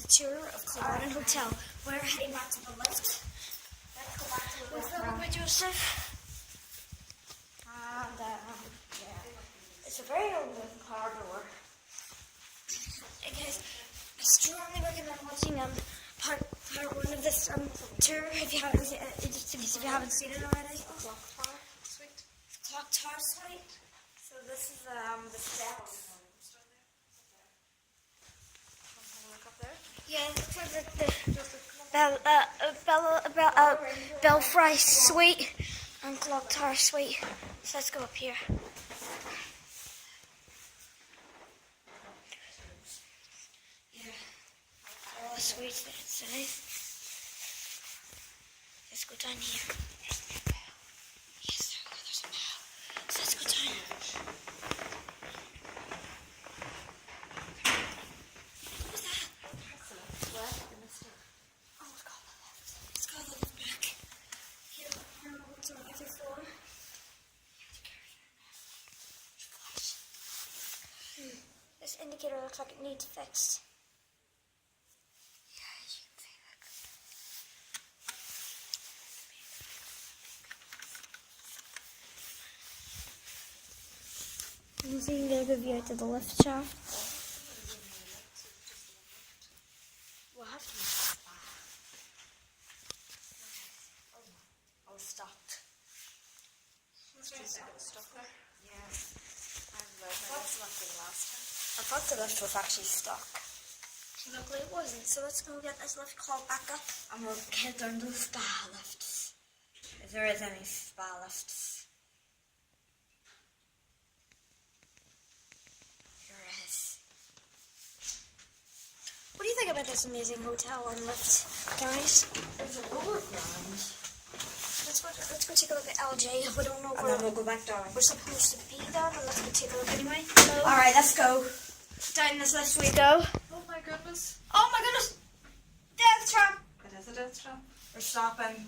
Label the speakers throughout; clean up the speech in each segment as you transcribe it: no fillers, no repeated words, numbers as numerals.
Speaker 1: the tour of Culloden Hotel. We're heading back to the lift. Let's go back to the lift. With my Joseph. And yeah, it's a very old corridor. Guys, I strongly recommend watching part one of this tour if you haven't seen it already.
Speaker 2: Clock tower suite.
Speaker 1: Clock tower suite. So this is the steps. Yeah, it looks like the Belfry suite and Clock Tower suite. So let's go up here. Yeah, all the suites inside. Let's go down here. Yes, there's a bell. So let's go down. This indicator looks like it needs fixed. Yeah, as you can see, look. You can get a good view out to the lift shaft. What? Oh, stopped.
Speaker 2: Stuff there.
Speaker 1: Yeah.
Speaker 2: That's not good last time.
Speaker 1: I thought the lift was actually stuck. Luckily it wasn't, so let's go get this lift called back up and we'll head down to the spa lifts. If there is any spa lifts. There is. What do you think about this amazing hotel and lift, guys?
Speaker 2: There's a lower ground.
Speaker 1: Let's go take a look at LJ. We don't know
Speaker 2: And
Speaker 1: where
Speaker 2: then we'll go back down.
Speaker 1: we're supposed to be there, but let's go take a look anyway.
Speaker 2: Alright, let's go.
Speaker 1: Down this lift we go.
Speaker 2: Oh my goodness.
Speaker 1: Oh my goodness! Death trap!
Speaker 2: It is a death trap. We're stopping.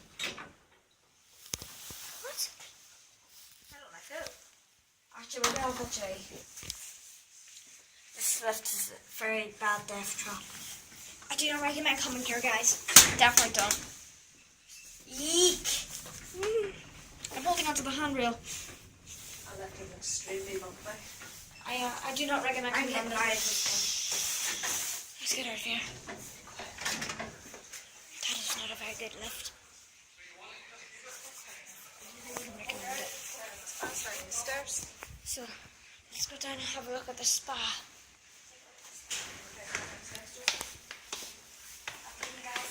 Speaker 1: What? I don't like it.
Speaker 2: Actually, we're going to put Jay.
Speaker 1: This lift is a very bad death trap. I do not recommend coming here, guys. Definitely don't. Eek! I'm holding onto the handrail.
Speaker 2: I left it extremely bumpy.
Speaker 1: I do not recommend
Speaker 2: I'm
Speaker 1: coming
Speaker 2: getting
Speaker 1: here.
Speaker 2: tired of this
Speaker 1: Let's get out of here. That is not a very good lift. I wouldn't recommend it.
Speaker 2: one. It's sliding stairs.
Speaker 1: So, let's go down and have a look at the spa.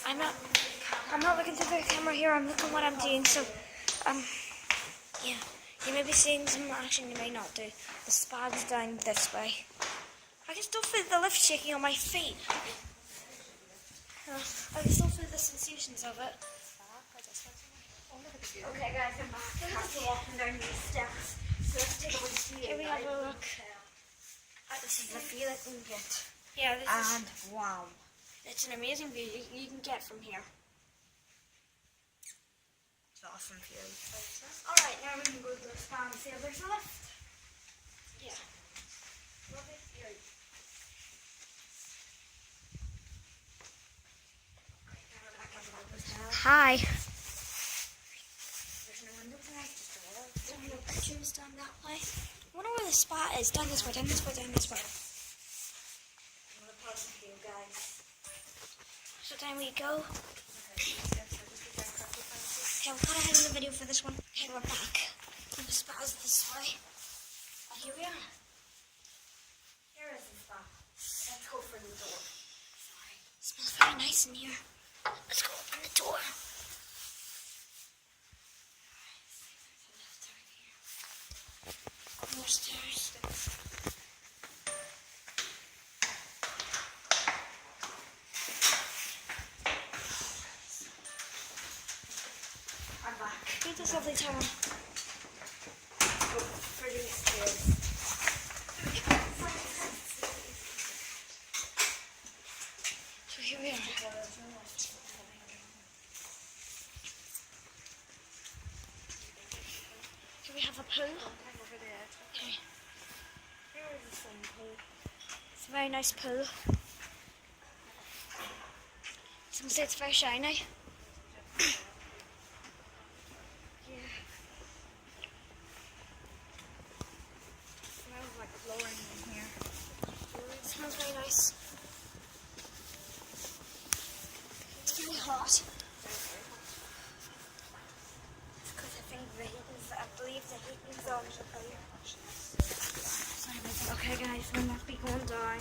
Speaker 1: I'm not looking through the camera here, I'm looking what I'm doing, so, yeah. You may be seeing some action you may not do. The spa is down this way. I can still feel the lift shaking on my feet. I can still feel the sensations of it. Okay guys, I'm back. After walking down these steps. So let's take a look. Here we have a look. This is the view that you can get. Yeah, this is...
Speaker 2: wow.
Speaker 1: It's an amazing view you can get from here.
Speaker 2: It's awesome view.
Speaker 1: Alright, now we can go to the spa and see if there's a lift. Yeah. Lovely view. Hi. There's no windows there, just a wall. There are no pictures down that way. I wonder where the spa is. Down this way, down this way, down this way. I'm going to pause the video, guys. So down we go. Okay, we'll cut ahead in the video for this one. Okay, we're back. And the spa is this way. And here we are. Here is the spa. Let's go for the door. Sorry. It smells very nice in here. Let's go open the door. More stairs. I'm back. Look at this lovely tower. Pretty stairs. So here we are. Here we have a pool. Okay. Here is a swimming pool. It's a very nice pool. can see it's very shiny. Yeah.
Speaker 2: Smells like flooring in here.
Speaker 1: It smells very nice. It's really hot. It's because I think the heating's, I believe the heating's on. Sorry about that. Okay guys, we must be going down.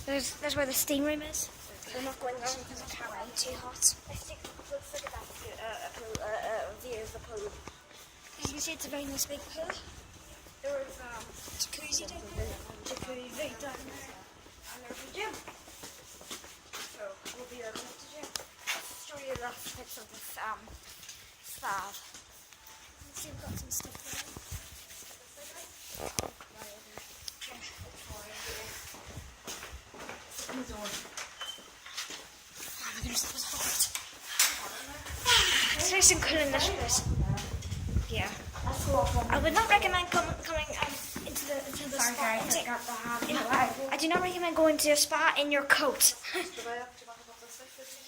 Speaker 1: There's where the steam room is. We're not going down because it's way too hot. Let's take a look at that view of the pool. As you can see, it's a very nice big pool. There was jacuzzi down there, and there's a gym. So we'll be opening up the gym. Let's show you the bits of this slab. You can see we've got some stuff there. Open the door. Oh my goodness, that was hot. It's nice and cool in this bit. Yeah. I would not recommend coming into the spa. I do not recommend going to a spa in your coat.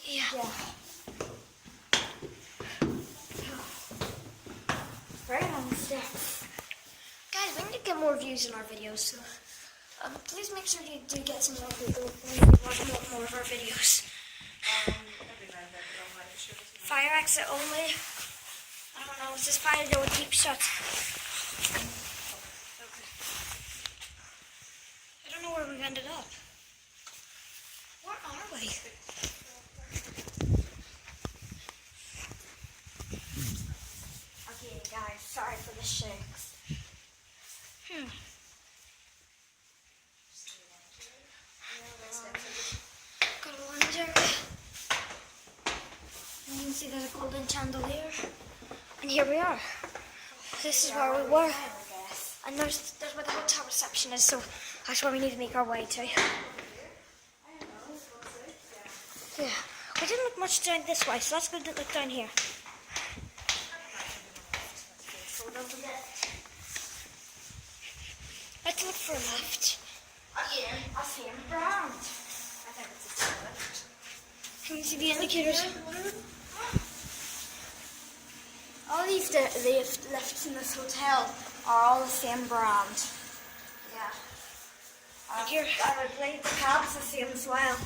Speaker 1: Yeah. Very long steps. Guys, we need to get more views in our videos, so please make sure you do get some more people when you watch more of our videos. Fire exit only. I don't know, it's this fire door keep shut. I don't know where we've ended up. Where are we? Okay guys, sorry for the shakes. Got a lounge area. You can see there's a golden chandelier. And here we are. This is where we were. And there's where the hotel reception is, so that's where we need to make our way to. Yeah. We didn't look much down this way, so let's go look down here. Let's look for a lift. I see him brown. I think it's a lift. Can you see the indicators? All these lifts in this hotel are all the same brand. Yeah. Here, I would believe the cabs the same as well.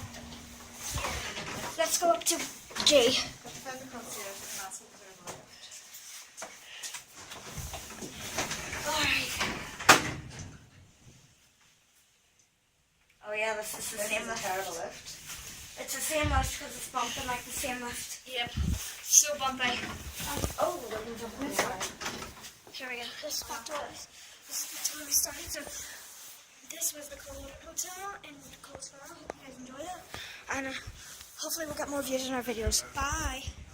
Speaker 1: Let's go up to G. Alright. Oh yeah, this is the same lift. It's the same lift because it's bumping like the same lift. Yep. So bumpy. Oh, we're going to jump this way. Here we go. This is back to us. This is the time we started. So this was the Culloden Hotel in Culloden. Hope you guys enjoyed it. And hopefully we'll get more views in our videos. Bye.